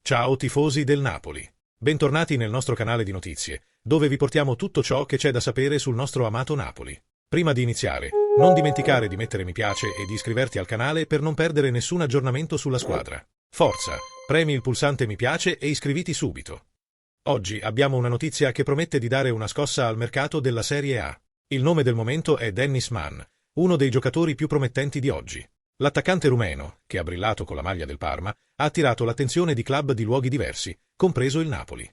Ciao tifosi del Napoli. Bentornati nel nostro canale di notizie, dove vi portiamo tutto ciò che c'è da sapere sul nostro amato Napoli. Prima di iniziare, non dimenticare di mettere mi piace e di iscriverti al canale per non perdere nessun aggiornamento sulla squadra. Forza, premi il pulsante mi piace e iscriviti subito. Oggi abbiamo una notizia che promette di dare una scossa al mercato della Serie A. Il nome del momento è Dennis Mann, uno dei giocatori più promettenti di oggi. L'attaccante rumeno, che ha brillato con la maglia del Parma, ha attirato l'attenzione di club di luoghi diversi, compreso il Napoli.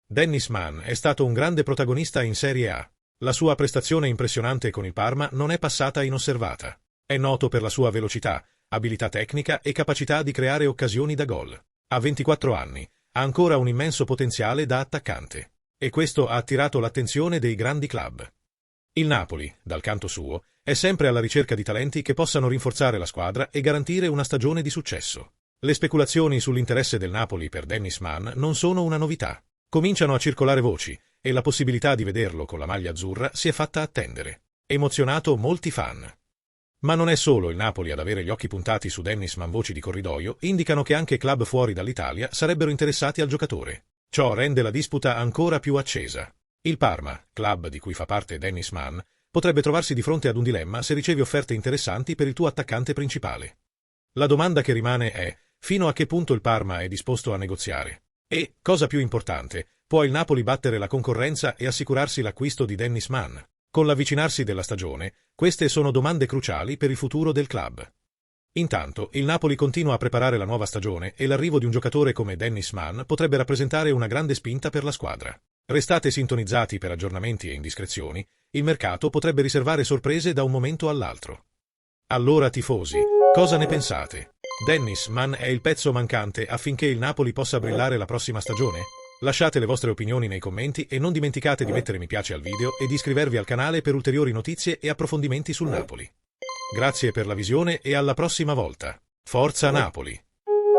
Dennis Mann è stato un grande protagonista in Serie A. La sua prestazione impressionante con il Parma non è passata inosservata. È noto per la sua velocità, abilità tecnica e capacità di creare occasioni da gol. A 24 anni, ha ancora un immenso potenziale da attaccante. E questo ha attirato l'attenzione dei grandi club. Il Napoli, dal canto suo, è sempre alla ricerca di talenti che possano rinforzare la squadra e garantire una stagione di successo. Le speculazioni sull'interesse del Napoli per Dennis Mann non sono una novità. Cominciano a circolare voci e la possibilità di vederlo con la maglia azzurra si è fatta attendere. Emozionato molti fan. Ma non è solo il Napoli ad avere gli occhi puntati su Dennis Mann. Voci di corridoio indicano che anche club fuori dall'Italia sarebbero interessati al giocatore. Ciò rende la disputa ancora più accesa. Il Parma, club di cui fa parte Dennis Mann, potrebbe trovarsi di fronte ad un dilemma se riceve offerte interessanti per il tuo attaccante principale. La domanda che rimane è: fino a che punto il Parma è disposto a negoziare? E, cosa più importante, può il Napoli battere la concorrenza e assicurarsi l'acquisto di Dennis Mann? Con l'avvicinarsi della stagione, queste sono domande cruciali per il futuro del club. Intanto, il Napoli continua a preparare la nuova stagione e l'arrivo di un giocatore come Dennis Mann potrebbe rappresentare una grande spinta per la squadra. Restate sintonizzati per aggiornamenti e indiscrezioni, il mercato potrebbe riservare sorprese da un momento all'altro. Allora tifosi, cosa ne pensate? Dennis Mann è il pezzo mancante affinché il Napoli possa brillare la prossima stagione? Lasciate le vostre opinioni nei commenti e non dimenticate di mettere mi piace al video e di iscrivervi al canale per ulteriori notizie e approfondimenti sul Napoli. Grazie per la visione e alla prossima volta. Forza Napoli!